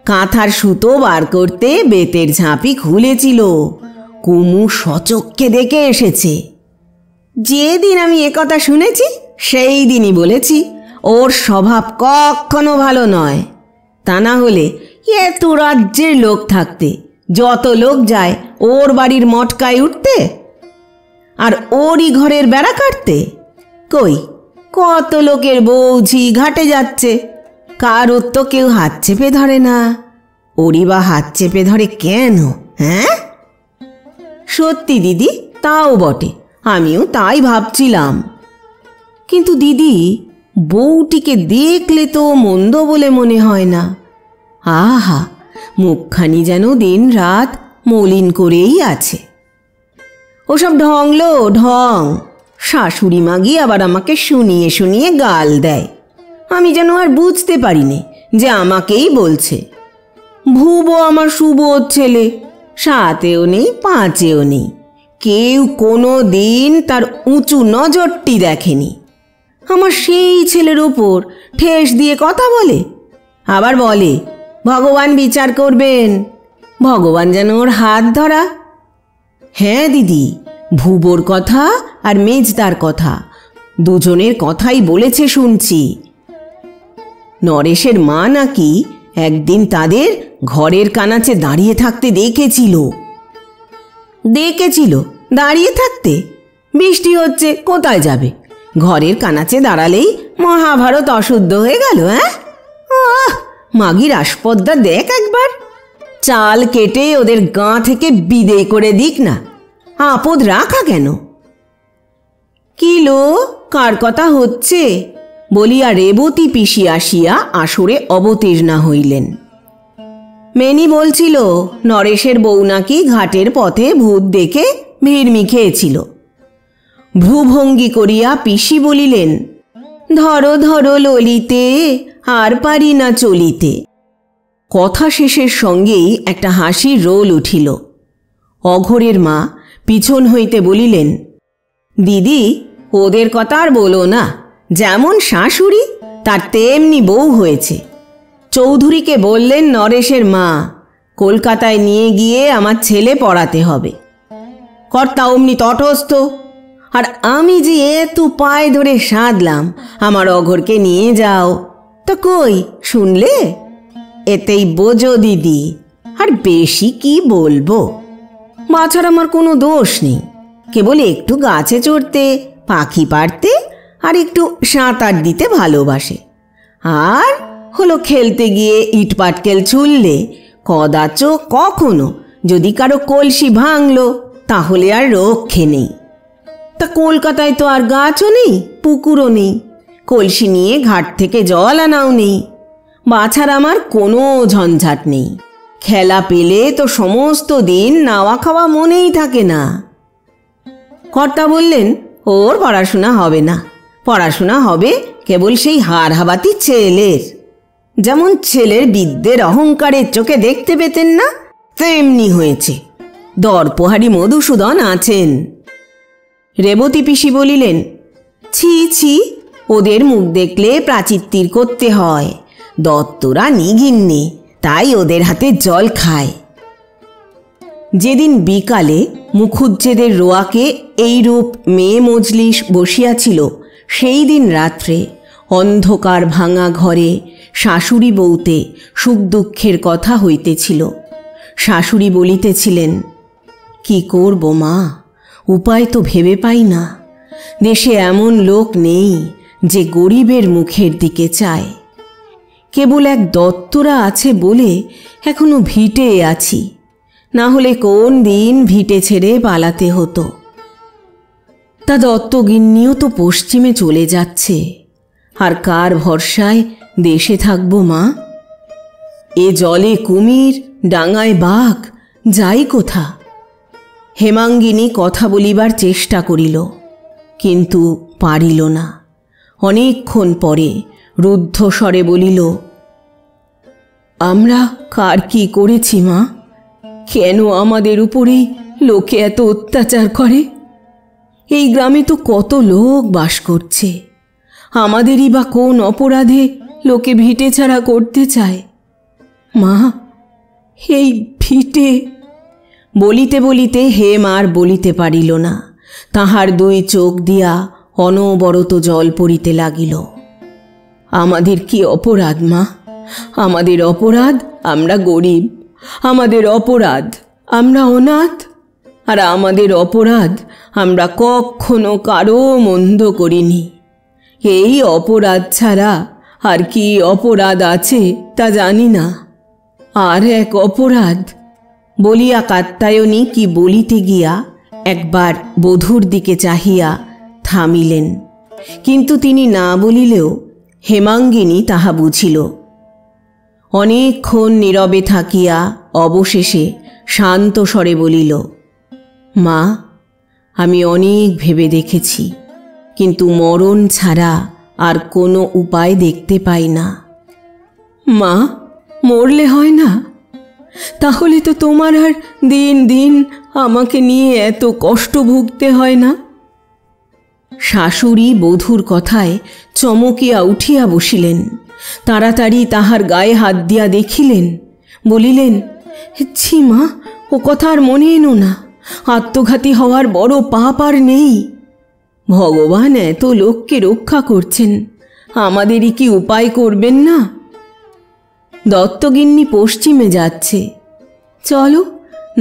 Speaker 1: কাঁথার সুতো বার করতে বেতের ঝাঁপি খুলেছিল, কুমু সচক্ষে দেখে এসেছে। যেদিন আমি একথা শুনেছি সেই দিনই বলেছি, ওর স্বভাব কখনো ভালো নয়। তা না হলে এত রাজ্যের লোক থাকতে যত লোক যায় ওর বাড়ির মটকায় উঠতে, আর ওরই ঘরের বেড়া কাটতে। কই, কত লোকের বৌঝি ঘাটে যাচ্ছে, কারোর তো কেউ হাত চেপে ধরে না। ওরই বা হাত চেপে ধরে কেন? হ্যাঁ, সত্যি দিদি, তাও বটে, আমিও তাই ভাবছিলাম। কিন্তু দিদি, বউটিকে দেখলে তো মন্দ বলে মনে হয় না। আহা, মুখখানি যেন দিন রাত মলিন করেই আছে। ওসব ঢংলো ঢং। শাশুড়ি মাগি আবার আমাকে শুনিয়ে শুনিয়ে গাল দেয়। আমি যেন আর বুঝতে পারিনি যে আমাকেই বলছে। ভুবো আমার সুবোধ ছেলে, সাতেও নেই পাঁচেও নেই, কেউ কোনো দিন তার উঁচু নজরটি দেখেনি। আমার সেই ছেলের ওপর ঠেস দিয়ে কথা বলে, আবার বলে ভগবান বিচার করবেন। ভগবান যেন ওর হাত ধরা। হ্যাঁ দিদি, ভুবোর কথা আর মেজদার কথা দুজনের কথাই বলেছে শুনছি। নরেশের মা নাকি একদিন তাদের ঘরের কানাচে দাঁড়িয়ে থাকতে দেখেছিল। দাঁড়িয়ে থাকতে? বৃষ্টি হচ্ছে, কোথায় যাবে? ঘরের কানাচে দাঁড়ালেই মহাভারত অশুদ্ধ হয়ে গেল? হ্যাঁ, মাগির আসপদ্দা দেখ একবার। চাল কেটে ওদের গাঁ থেকে বিদেয় করে দিক না, আপদ রাখা কেন? কি লো, কার কথা হচ্ছে বলিয়া রেবতী পিসি আসিয়া আসরে অবতীর্ণা হইলেন। মেনি বলছিল নরেশের বউ নাকি ঘাটের পথে ভূত দেখে ভিড়মি খেয়েছিল। ভ্রুভঙ্গি করিয়া পিসি বলিলেন, ধরো ধরো ললিতে, আর পারি না চলিতে। কথা শেষের সঙ্গেই একটা হাসির রোল উঠিল। অঘোরের মা পিছন হইতে বলিলেন, দিদি, ওদের কথা আর বলো না, যেমন শাশুড়ি তার তেমনি বউ হয়েছে। চৌধুরীকে বললেন নরেশের মা, কলকাতায় নিয়ে গিয়ে আমার ছেলে পড়াতে হবে। কর্তা অমনি তটস্থ। আর আমি যে এত পায়ে ধরে সাধলাম আমার অঘোরকে নিয়ে যাও, তা কই শুনলে? এতেই বোঝো দিদি, আর বেশি কি বলবো। বাছার আমার কোনো দোষ নেই, কেবল একটু গাছে চড়তে, পাখি পাড়তে আর একটু সাঁতার দিতে ভালোবাসে। আর হলো খেলতে গিয়ে ইট পাটকেল ছুললে কদাচ কখনো যদি কারো কলসি ভাঙলো তাহলে আর রক্ষে নেই। তা কলকাতায় তো আর গাছও নেই, পুকুরও নেই, কলসি নিয়ে ঘাট থেকে জল আনাও নেই। বাছার আমার কোনো ঝঞ্ঝাট নেই। খেলা পেলে তো সমস্ত দিন নাওয়া খাওয়া মনেই থাকে না। কর্তা বললেন, ওর পড়াশোনা হবে না, পড়াশোনা হবে কেবল সেই হাড়হাবাতি ছেলের। যেমন ছেলের বিদ্যের অহংকারের চোখে দেখতে পেতেন না, তেমনি হয়েছে। দরপোহারি মধুসূদন আছেন। রেবতী পিসি বলিলেন, ছি ছি, ওদের মুখ দেখলে প্রাচিত্তির করতে হয়। দত্তরা নিগিন্নি, তাই ওদের হাতে জল খায়। যেদিন বিকালে মুখুজ্জেদের রোয়াকে এইরূপ মেয়ে মজলিস বসিয়াছিল, সেই দিন রাত্রে অন্ধকার ভাঙা ঘরে শাশুড়ি বউতে সুখ দুঃখের কথা হইতেছিল। শাশুড়ি বলিতেছিলেন, কি করব মা, উপায় তো ভেবে পাই না। দেশে এমন লোক নেই যে গরিবের মুখের দিকে চায়। কেবল এক দত্তরা আছে বলে এখনো ভিটে আছি, না হলে কোন দিন ভিটে ছেড়ে পালাতে হতো। তা দত্তগিন্নিও তো পশ্চিমে চলে যাচ্ছে, আর কার ভরসায় দেশে থাকবো মা? এ জলে কুমির, ডাঙায় বাঘ, যাই কোথা। হেমাঙ্গিনী কথা বলিবার চেষ্টা করিল, কিন্তু পারিল না। অনেকক্ষণ পরে রুদ্ধস্বরে বলিল, আমরা কার কি করেছি মা? কেন আমাদের উপরেই লোকে এত অত্যাচার করে? এই গ্রামে তো কত লোক বাস করছে, আমাদেরই বা কোন অপরাধে লোকে ভিটে ছাড়া করতে চায়? মা, এই ভিটে। বলিতে বলিতে হেম আর বলিতে পারিল না। তাহার দুই চোখ দিয়া অনবরত জল পড়িতে লাগিল। আমাদের কি অপরাধ মা? আমাদের অপরাধ আমরা গরিব, আমাদের অপরাধ আমরা অনাথ, আর আমাদের অপরাধ আমরা কখনো কারো মন্দ করিনি। এই অপরাধ ছাড়া আর কি অপরাধ আছে তা জানি না। আর এক অপরাধ বলিয়া কাত্যায়নী কি বলিতে গিয়া একবার বধূর দিকে চাহিয়া থামিলেন, কিন্তু তিনি না বলিলেও হেমাঙ্গিনী তাহা বুঝিল। অনেকক্ষণ নীরবে থাকিয়া অবশেষে শান্ত স্বরে বলিল, মা, আমি অনেক ভেবে দেখেছি, কিন্তু মরণ ছাড়া আর কোনো উপায় দেখতে পাই না। মা, মরলে হয় না? তাহলে তো তোমার আর দিন দিন আমাকে নিয়ে এত কষ্ট ভুগতে হয় না। শাশুড়ি বধূর কথায় চমকিয়া উঠিয়া বসিলেন। তাড়াতাড়ি তাহার গায়ে হাত দিয়া দেখিলেন, বলিলেন, ছি মা, ও কথা আর মনে এনো না। আত্মঘাতী হওয়ার বড় পাপ আর নেই। ভগবান এত লোককে রক্ষা করছেন, আমাদেরই কি উপায় করবেন না? দত্তগিন্নি পশ্চিমে যাচ্ছে। চলো,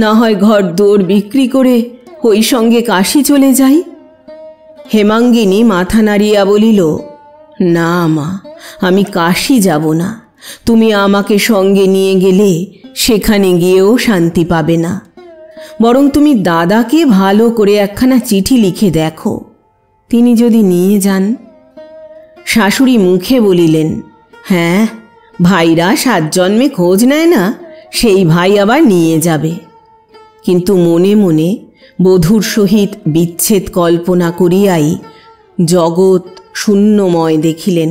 Speaker 1: না হয় ঘর দোর বিক্রি করে ওই সঙ্গে কাশী চলে যাই। হেমাঙ্গিনী মাথা নাড়িয়া বলিল, না মা, আমি কাশী যাব না। তুমি আমাকে সঙ্গে নিয়ে গেলে সেখানে গিয়েও শান্তি পাবে না। বরং তুমি দাদাকে ভালো করে একখানা চিঠি লিখে দেখো, তিনি যদি নিয়ে যান। শাশুড়ি মুখে বলিলেন, হ্যাঁ, ভাইরা 7 জন্মে খোঁজ নেয় না, সেই ভাই আবার নিয়ে যাবে। কিন্তু মনে মনে বধূর সহিত বিচ্ছেদ কল্পনা করিয়াই জগৎ শূন্যময় দেখিলেন।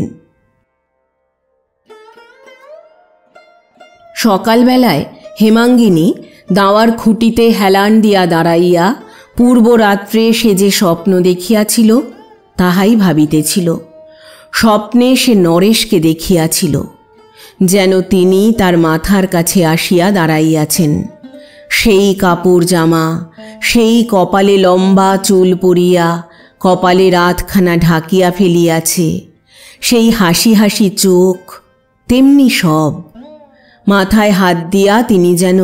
Speaker 1: সকালবেলায় হেমাঙ্গিনী দাওয়ার খুঁটিতে হেলান দিয়া দাঁড়াইয়া পূর্বরাত্রে সে যে স্বপ্ন দেখিয়াছিল তাহাই ভাবিতেছিল। স্বপ্নে সে নরেশকে দেখিয়াছিল, যেন তিনি তার মাথার কাছে আসিয়া দাঁড়াইয়াছেন। সেই কাপড় জামা, সেই কপালে লম্বা চুল পরিয়া কপালে রাতখানা ঢাকিয়া ফেলিয়াছে, সেই হাসি হাসি চোখ, তেমনি সব। মাথায় হাত দিয়া তিনি যেন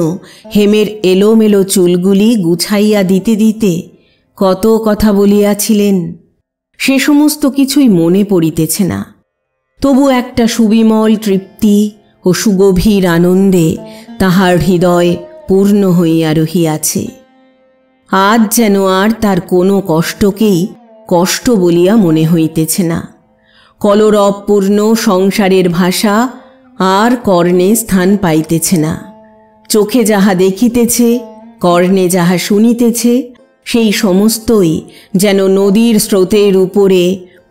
Speaker 1: হেমের এলোমেলো চুলগুলি গুছাইয়া দিতে দিতে কত কথা বলিয়াছিলেন, সে সমস্ত কিছুই মনে পড়িতেছে না। তবু একটা সুবিমল তৃপ্তি ও সুগভীর আনন্দে তাহার হৃদয় পূর্ণ হইয়া রহিয়াছে। আজ যেন আর তার কোনো কষ্টকেই কষ্ট বলিয়া মনে হইতেছে না। কলরবপূর্ণ সংসারের ভাষা আর কর্ণে স্থান পাইতেছে না। চোখে যাহা দেখিতেছে, কর্ণে যাহা শুনিতেছে, সেই সমস্তই যেন নদীর স্রোতের উপরে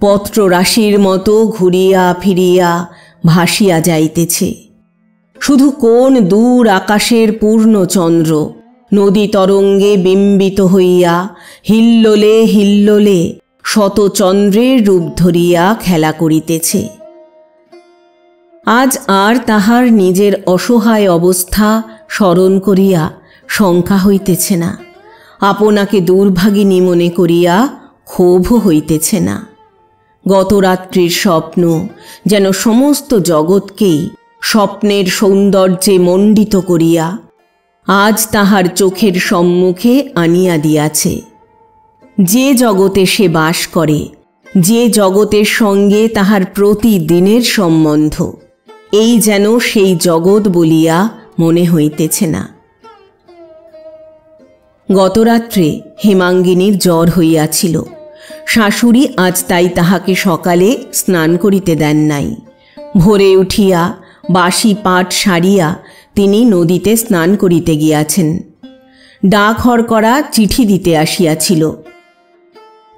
Speaker 1: পত্ররাশির মতো ঘুরিয়া ফিরিয়া ভাসিয়া যাইতেছে। শুধু কোন দূর আকাশের পূর্ণচন্দ্র নদী তরঙ্গে বিম্বিত হইয়া হিল্লোলে হিল্লোলে শত চন্দ্রের রূপ ধরিয়া খেলা করিতেছে। আজ আর তাহার নিজের অসহায় অবস্থা স্মরণ করিয়া শঙ্কা হইতেছে না, আপনাকে দুর্ভাগিনী মনে করিয়া ক্ষোভ হইতেছে না। গত রাত্রির স্বপ্ন যেন সমস্ত জগৎকেই স্বপ্নের সৌন্দর্যে মণ্ডিত করিয়া আজ তাহার চোখের সম্মুখে আনিয়া দিয়াছে। যে জগতে সে বাস করে, যে জগতের সঙ্গে তাহার প্রতিদিনের সম্বন্ধ, এই যেন সেই জগৎ বলিয়া মনে হইতেছে না। গতরাত্রে হেমাঙ্গিনীর জ্বর হইয়াছিল। শাশুড়ি আজ তাই তাহাকে সকালে স্নান করিতে দেন নাই। ভোরে উঠিয়া বাসি পাট সারিয়া তিনি নদীতে স্নান করিতে গিয়াছেন। ডাক হরকরা চিঠি দিতে আসিয়াছিল।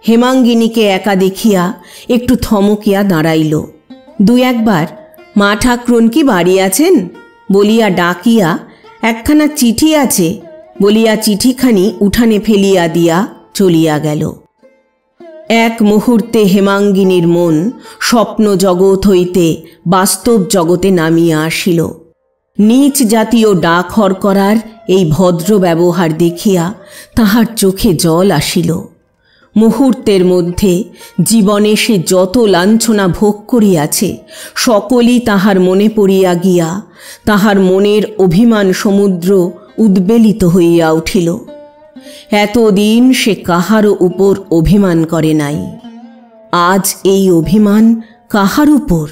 Speaker 1: হেমাঙ্গিনীকে একা দেখিয়া একটু থমকিয়া দাঁড়াইল। 2-1 মা ঠাকরুন কি বাড়ি আছেন বলিয়া ডাকিয়া, একখানা চিঠি আছে বলিয়া চিঠিখানি উঠানে ফেলিয়া দিয়া চলিয়া গেল। এক মুহূর্তে হেমাঙ্গিনীর মন স্বপ্ন জগৎ হইতে বাস্তব জগতে নামিয়া আসিল। নীচ জাতীয় ডাক হরকরার এই ভদ্র ব্যবহার দেখিয়া তাহার চোখে জল আসিল। মুহূর্তের মধ্যে জীবনে সে যত লাঞ্ছনা ভোগ করিয়াছে সকলই তাহার মনে পড়িয়া গিয়া তাহার মনের অভিমান সমুদ্র উদ্বেলিত হইয়া উঠিল। এতদিন সে কাহারও উপর অভিমান করে নাই, আজ এই অভিমান কাহার উপর?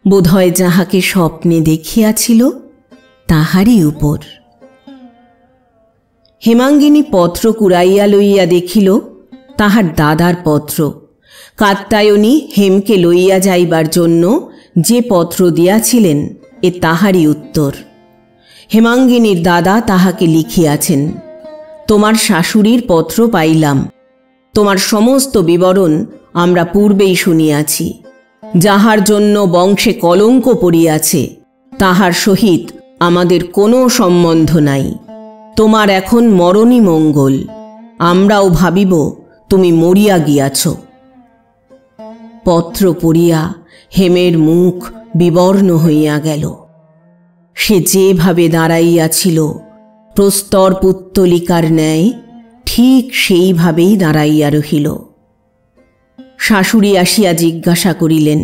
Speaker 1: বোধহয় যাহাকে স্বপ্নে দেখিয়াছিল তাহারই উপর। হেমাঙ্গিনী পত্র কুড়াইয়া লইয়া দেখিল তাহার দাদার পত্র। কাত্যায়নী হেমকে লইয়া যাইবার জন্য যে পত্র দিয়াছিলেন এ তাহারই উত্তর। হেমাঙ্গিনীর দাদা তাহাকে লিখিয়াছেন, তোমার শাশুড়ির পত্র পাইলাম। তোমার সমস্ত বিবরণ আমরা পূর্বেই শুনিয়াছি। যাহার জন্য বংশে কলঙ্ক পড়িয়াছে তাহার সহিত আমাদের কোনো সম্বন্ধ নাই। তোমার এখন মরণই মঙ্গল। আমরাও ভাবিব তুমি মরিয়া গিয়াছ। পত্র পড়িয়া হেমের মুখ বিবর্ণ হইয়া গেল। সে যেভাবে দাঁড়াইয়াছিল প্রস্তর পুত্তলিকার ন্যায় ঠিক সেইভাবেই দাঁড়াইয়া রহিল। শাশুড়ি আসিয়া জিজ্ঞাসা করিলেন,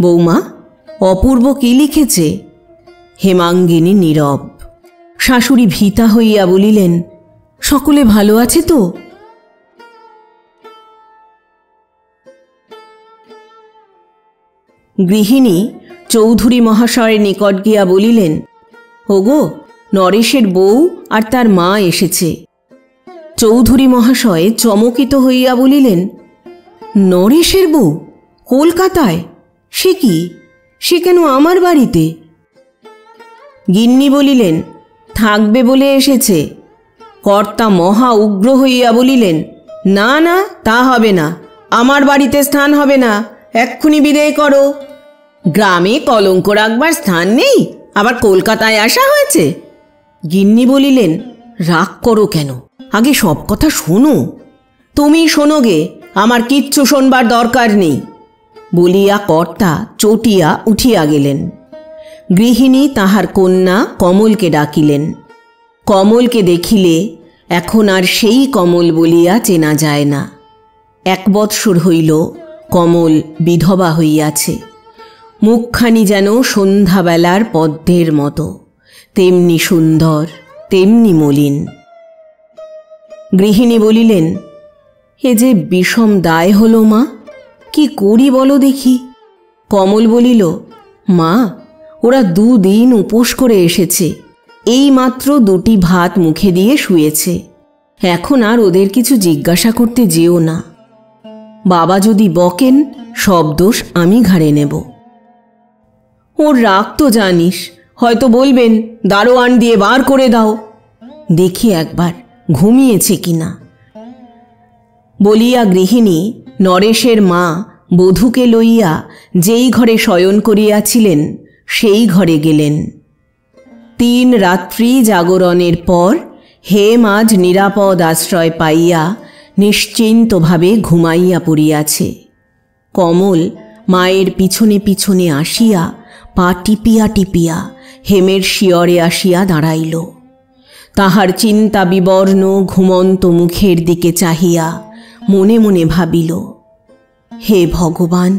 Speaker 1: বৌমা, অপূর্ব কি লিখেছে? হেমাঙ্গিনী নীরব। শাশুড়ি ভীতা হইয়া বলিলেন, সকলে ভালো আছে তো? গৃহিণী চৌধুরী মহাশয়ের নিকট গিয়া বলিলেন, ওগো, নরেশের বউ আর তার মা এসেছে। চৌধুরী মহাশয় চমকিত হইয়া বলিলেন, নরেশের বউ কলকাতায়? সে কি? সে কেন আমার বাড়িতে? গিন্নি বলিলেন, থাকবে বলে এসেছে। কর্তা মহা উগ্র হইয়া বলিলেন, না না, তা হবে না, আমার বাড়িতে স্থান হবে না, এক্ষুনি বিদায় করো। গ্রামে কলঙ্ক রাখবার স্থান নেই, আবার কলকাতায় আসা হয়েছে। গিন্নি বলিলেন, রাগ করো কেন, আগে সব কথা শোনো। তুমি শোনোগে, আমার কিচ্ছু শোনবার দরকার নেই বলিয়া কর্তা চটিয়া উঠিয়া গেলেন। গৃহিণী তাহার কন্যা কমলকে ডাকিলেন। কমলকে দেখিলে এখন আর সেই কমল বলিয়া চেনা যায় না। 1 বৎসর হইল কমল বিধবা হইয়াছে। মুখখানি যেন সন্ধ্যাবেলার পদ্মের মতো, তেমনি সুন্দর, তেমনি মলিন। গৃহিণী বলিলেন, এ যে বিষম দায় হলো মা, কি করি বলো দেখি। কমল বলিল, মা, ওরা 2 দিন উপোস করে এসেছে, এই মাত্র 2টি ভাত মুখে দিয়ে শুয়েছে। এখন আর ওদের কিছু জিজ্ঞাসা করতে যেও না। বাবা যদি বকেন, সব দোষ আমি ঘাড়ে নেব। ওর রাগ তো জানিস, হয়তো বলবেন দারোয়ান দিয়ে বার করে দাও। দেখি একবার ঘুমিয়েছে কিনা। বলিয়া গৃহিণী নরেশের মা বধূকে লইয়া যেই ঘরে শয়ন করিয়াছিলেন সেই ঘরে গেলেন। 3 রাত্রি জাগরণের পর হেম আজ নিরাপদ আশ্রয় পাইয়া নিশ্চিন্তভাবে ঘুমাইয়া পড়িয়াছে। কমল মায়ের পিছনে পিছনে আসিয়া পা টিপিয়া টিপিয়া হেমের শিয়রে আসিয়া দাঁড়াইল। তাহার চিন্তা বিবর্ণ ঘুমন্ত মুখের দিকে চাহিয়া মনে মনে ভাবিল, হে ভগবান,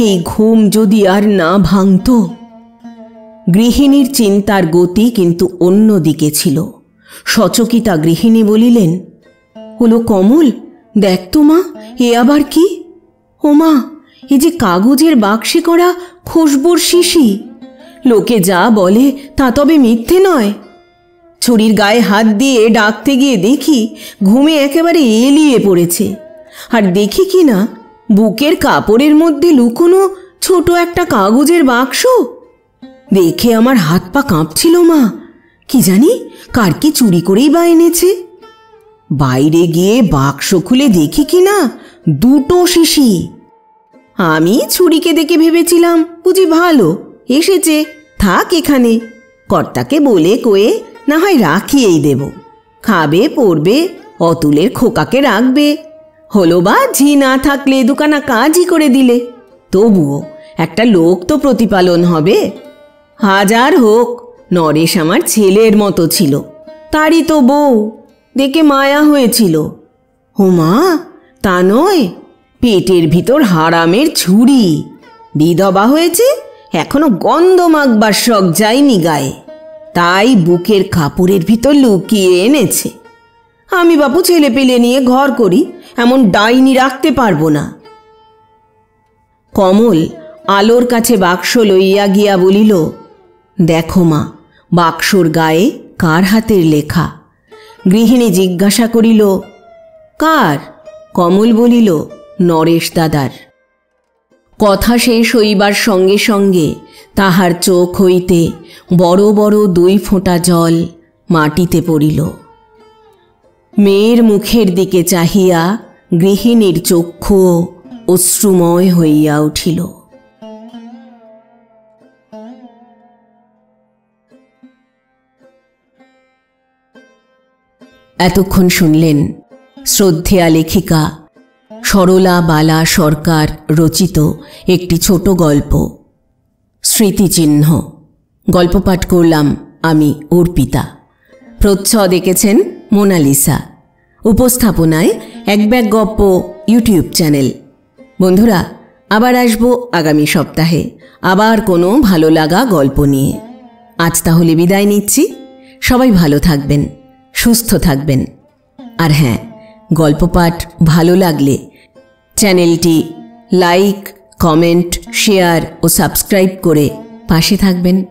Speaker 1: এই ঘুম যদি আর না ভাঙত। গৃহিণীর চিন্তার গতি কিন্তু অন্য দিকে ছিল। সচকিতা গৃহিণী বলিলেন, হলো কমল, দেখ তো মা, এ আবার কি? ও মা, এ যে কাগজের বাক্সে করা খুশবুর শিশি। লোকে যা বলে তা তবে মিথ্যে নয়। ছুরির গায়ে হাত দিয়ে ডাকতে গিয়ে দেখি ঘুমে একেবারে এলিয়ে পড়েছে। আর দেখি কি না, বুকের কাপড়ের মধ্যে লুকোনো ছোট একটা কাগজের বাক্স। দেখে আমার হাত পা কাঁপছিল মা, কি জানি কার কি চুরি করেই বা এনেছে। বাইরে গিয়ে বাক্স খুলে দেখি কি না, 2টো শিশি। আমি ছুরিকে দেখে ভেবেছিলাম বুঝি ভালো এসেছে, থাক এখানে, কর্তাকে বলে কয়ে না হয় রাখিয়েই দেব, খাবে পড়বে, অতুলের খোকাকে রাখবে, হলো বা ঝি না থাকলে 2খানা কাজই করে দিলে, তবুও একটা লোক তো প্রতিপালন হবে। হাজার হোক, নরেশ আমার ছেলের মতো ছিল, তারই তো বউ, দেখে মায়া হয়েছিল। ও মা, তা নয়, পেটের ভিতর হারামের ছুরি। বিধবা হয়েছে, এখনো গন্ধ মাখবার শখ যায়নি গায়ে, তাই বুকের কাপড়ের ভিতর লুকিয়ে এনেছে। আমি বাপু ছেলে পেলে নিয়ে ঘর করি, এমন ডাইনি রাখতে পারবো না। কমল আলোর কাছে বাক্স লইয়া গিয়া বলিল, দেখো মা, বাক্সর গায়ে কার হাতের লেখা। গৃহিণী জিজ্ঞাসা করিল, কার? কমল বলিল, নরেশ দাদার। কথা শেষ হইবার সঙ্গে সঙ্গে তাহার চোখ হইতে বড় বড় 2 ফোঁটা জল মাটিতে পড়িল। মেয়ের মুখের দিকে চাহিয়া গৃহিণীর চক্ষুও অশ্রুময় হইয়া উঠিল। এতক্ষণ শুনলেন শ্রদ্ধেয়া লেখিকা সরলা বালা সরকার রচিত একটি ছোট গল্প, স্মৃতিচিহ্ন। গল্প পাঠ করলাম আমি অর্পিতা। প্রচ্ছদ এঁকেছেন মোনালিসা। উপস্থাপনায় এক ব্যাগ গপ্প ইউটিউব চ্যানেল। বন্ধুরা, আবার আসবো আগামী সপ্তাহে আবার কোনো ভালো লাগা গল্প নিয়ে। আজ তাহলে বিদায় নিচ্ছি। সবাই ভালো থাকবেন, সুস্থ থাকবেন। আর হ্যাঁ, গল্প পাঠ ভালো লাগলে চ্যানেলটি লাইক, কমেন্ট, শেয়ার ও সাবস্ক্রাইব করে পাশে থাকবেন।